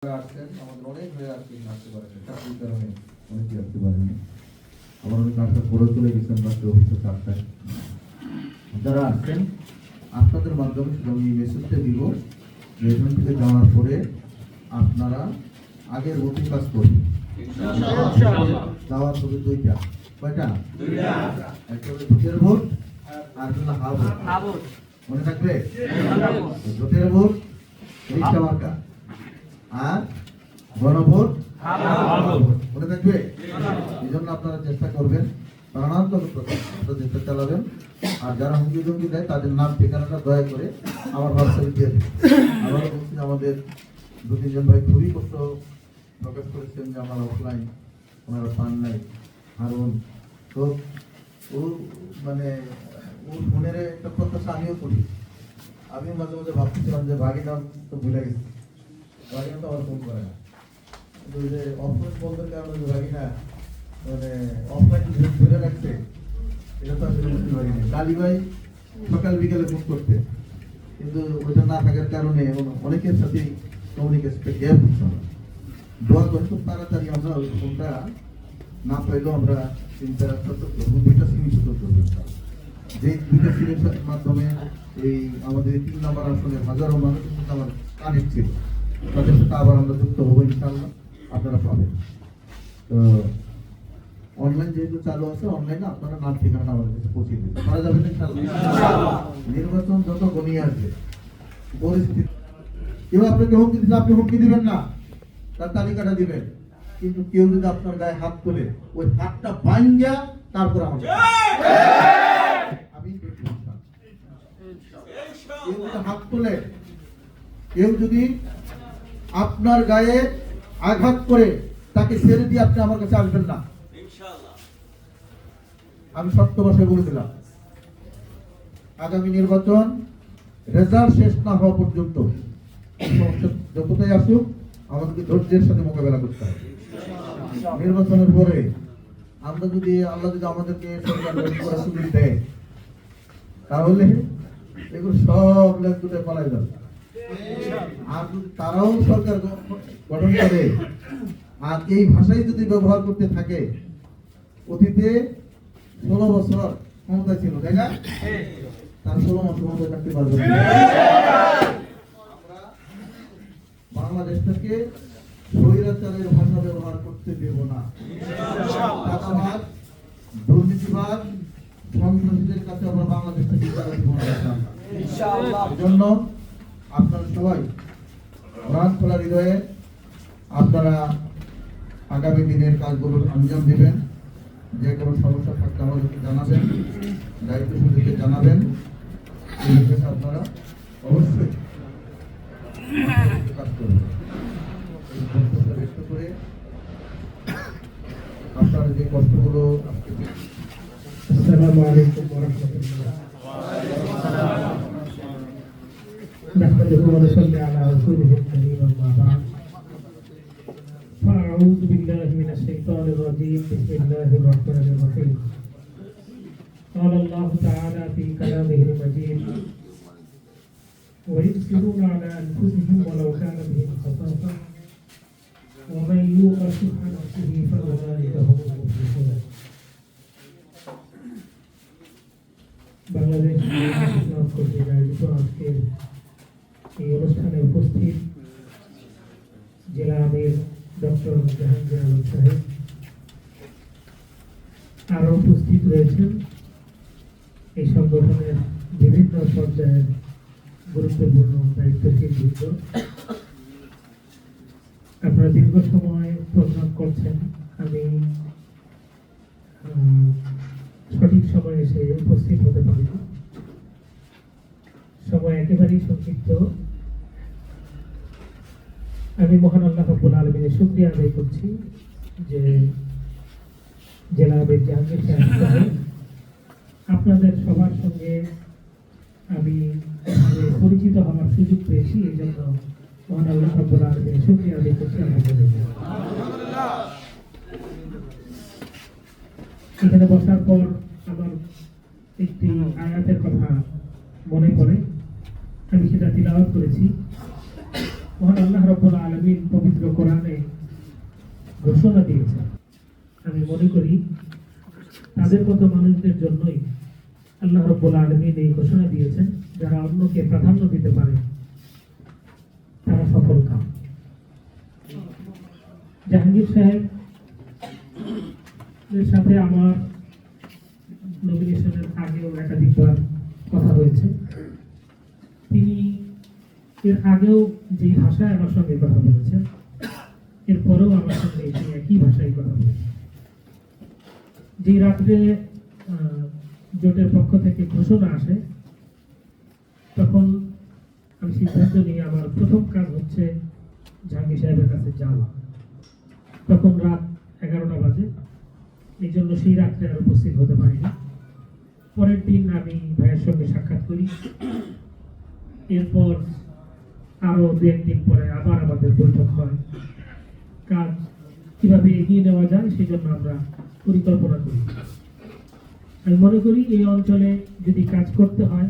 আসছেন আমাদের অনেক হয়ে আসতে পারেন চাকরির কারণে অনেকে আসতে পারেনি। আবার অনেক আসার পরে চলে গেছেন রাত্রে অফিসে 4টায়। যারা আসছেন আপনাদের মাধ্যমে শুধু আমি মেসেজটা দিব যে এখান থেকে যাওয়ার পরে আপনারা আগের মতোই কাজ করবেন। যাওয়ার পরে দুইটা কয়টা একটা হলো ভোটের ভোট আর একটা হলো হা ভোট। মনে থাকবে ভোটের ভোট রিক্সা মার্কা আর গণভোট মনে থাকবে। এই জন্য আপনারা চেষ্টা করবেন, প্রাণান্তর চেষ্টা চালাবেন। আর যারা হুমকি ধুমকি দেয় তাদের নাম ঠিকানাটা দয়া করে আমার হোয়াটসঅ্যাপে দিয়ে দেবেন। আবারও বলছি, আমাদের দু তিনজন ভাই খুবই কষ্ট প্রকাশ করেছেন যে আমার অফলাইন ওনারা পান নাই। হারুন তো ও মানে ওর ফোনের একটা প্রত্যাশা আমিও করি। আমিও মাঝে মাঝে ভাবতেছিলাম যে ভাগিনা তো ভুলে গেছি, ভাগিনা তো আমার ফোন করে না, কিন্তু যে অফলাইন বন্ধের কারণে যে ভাগিনা মানে অফলাইন ধরে রাখছে এটা তো আসলে বুঝতে পারিনি। কালী ভাই সকাল বিকালে ফোন করতে, কিন্তু ওইটা না থাকার কারণে অনেকের সাথে কমিউনিকেশনটা গ্যাপ হচ্ছে না। দোয়া করে খুব তাড়াতাড়ি আমরা ওই ফোনটা না পাইলেও আমরা চিন্তা দুইটা সিমিত করবো। যে দুইটা সিমের মাধ্যমে এই আমাদের 3 নম্বর আসলে হাজারো মানুষ কিন্তু আমার কানেক্ট ছিল, তাদের সাথে আবার আমরা যুক্ত হবো ইনশাআল্লাহ, আপনারা পাবেন। তো অনলাইন যেহেতু চালু আছে, অনলাইনে আপনারা নাম ঠিকানা আমাদের কাছে পৌঁছে দিতে পারা যাবে ইনশাআল্লাহ। নির্বাচন যত ঘনিয়ে আসবে পরিস্থিতি, কেউ আপনাকে হুমকি দিচ্ছে আপনি হুমকি দিবেন না, তার তালিকাটা দিবেন। কিন্তু কেউ যদি আপনার গায়ে হাত তোলে ওই হাতটা ভাঙ্গা তারপর আমাদের হাত তোলে, কেউ যদি আপনার গায়ে আঘাত করে তাকে ছেড়ে দিয়ে আপনি আমার কাছে আসবেন না। আমি সত্য ভাষায় বলে দিলাম, আগামী নির্বাচন রেজাল্ট শেষ না হওয়া পর্যন্ত যতটাই আসুক আমাদেরকে ধৈর্যের সাথে মোকাবেলা করতে হবে। নির্বাচনের পরে আমরা যদি আল্লাহ যদি আমাদেরকে সরকার সুযোগ দেয় তাহলে এগুলো সব লেনদুটে পালাই যাবে। আর যদি তারাও সরকার গঠন করে আর এই ভাষাই যদি ব্যবহার করতে থাকে, অতীতে 16 বছর ক্ষমতা ছিল তাই না, তার 16 মাস ক্ষমতায় থাকতে পারবে। আমরা বাংলাদেশটাকে স্বৈরাচারের ভাষা ব্যবহার করতে দেব না। টাকাবাজ, দুর্নীতিবাজ, সন্ত্রাসীদের কাছে আমরা বাংলাদেশটাকে এই জন্য আপনারা সবাই প্রাণ খোলা হৃদয়ে আপনারা আগামী দিনের কাজগুলোর আঞ্জাম দেবেন। যে কোনো সমস্যা থাকলে আমাদেরকে জানাবেন, দায়িত্বশীলদেরকে জানাবেন। এই বিষয়ে আপনারা অবশ্যই কাজ করবেন। এই কষ্টটা ব্যক্ত করে আপনারা যে কষ্টগুলো আসসালামু আলাইকুম ওয়া রাহমাতুল্লাহ। نحمده ونصلي على رسوله الكريم أما بعد فأعوذ بالله من الشيطان الرجيم بسم الله الرحمن الرحيم قال الله تعالى في كلامه المجيد ويؤثرون على أنفسهم ولو كان بهم خصاصة ومن يوق شح نفسه فأولئك هم المفلحون। বাংলাদেশ ইসলাম কর্তৃক আয়োজিত আজকের এই অনুষ্ঠানে উপস্থিত জেলা আমির ডক্টর জাহাঙ্গীর আলম সাহেব, আরো উপস্থিত রয়েছেন এই সংগঠনের বিভিন্ন পর্যায়ের গুরুত্বপূর্ণ দায়িত্বশীল বৃন্দ। আপনারা দীর্ঘ সময় প্রোগ্রাম করছেন, আমি সঠিক সময়ে এসে উপস্থিত হতে পারিনি, সময় একেবারেই সংক্ষিপ্ত। আমি মহান আল্লাহ রাব্বুল আলামিনের শুকরিয়া আদায় করছি যে জেলা আমির জাহাঙ্গীর সাহেব আপনাদের সবার সঙ্গে আমি পরিচিত হওয়ার সুযোগ পেয়েছি, এই জন্য মহান আল্লাহ রাব্বুল আলামিনের শুকরিয়া আদায় করছি। আলহামদুলিল্লাহ। এখানে বসার পর আমার একটি আয়াতের কথা মনে পড়ে, আমি সেটা তিলাওয়াত করেছি। মহান আল্লাহ রাব্বুল আলামিন আলামিন পবিত্র কোরআনে ঘোষণা দিয়েছেন। আমি মনে করি তাদের মতো মানুষদের জন্যই আল্লাহ রাব্বুল আলামিন এই ঘোষণা দিয়েছেন, যারা অন্যকে প্রাধান্য দিতে পারে তারা সফল কাম। জাহাঙ্গীর সাহেব এর সাথে আমার নমিনেশনের আগেও একাধিকবার কথা হয়েছে। তিনি এর আগেও যে ভাষায় আমার সঙ্গে কথা বলেছেন, এরপরেও আমার সঙ্গে তিনি একই ভাষায় কথা বলেছেন। যে রাত্রে জোটের পক্ষ থেকে ঘোষণা আসে, তখন আমি সিদ্ধান্ত নিয়ে আমার প্রথম কাজ হচ্ছে জাহাঙ্গীর সাহেবের কাছে যাওয়া। তখন রাত 11টা বাজে, এই জন্য সেই রাত্রে আর উপস্থিত হতে পারিনি। পরের দিন আমি ভাইয়ের সঙ্গে সাক্ষাৎ করি। এরপর আরো 2-1 দিন পরে আবার আমাদের বৈঠক হয়। কাজ কিভাবে এগিয়ে নেওয়া যায় সেই জন্য আমরা পরিকল্পনা করি। আমি মনে করি এই অঞ্চলে যদি কাজ করতে হয়,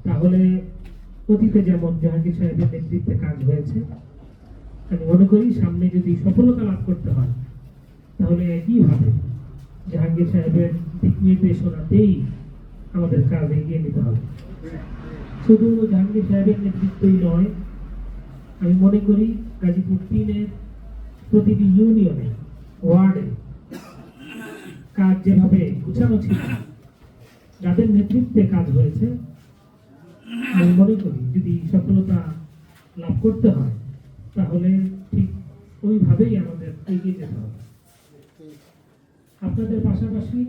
তাহলে অতীতে যেমন জাহাঙ্গীর সাহেবের নেতৃত্বে কাজ হয়েছে, আমি মনে করি সামনে যদি সফলতা লাভ করতে হয়, তাহলে একইভাবে জাহাঙ্গীর সাহেবের দিক নির্দেশনাতেই আমাদের কাজ এগিয়ে নিতে হবে। শুধু জাহাঙ্গীর সাহেবের নেতৃত্বই নয়, আমি মনে করি গাজীপুর 3-এর প্রতিটি ইউনিয়নে, ওয়ার্ডে কাজ যেভাবে গুছানো ছিল, যাদের নেতৃত্বে কাজ হয়েছে, আমি মনে করি যদি সফলতা লাভ করতে হয়, তাহলে ঠিক ওইভাবেই আমাদের এগিয়ে যেতে হবে। আপনাদের পাশাপাশি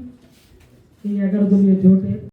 এই 11 দলীয় জোটের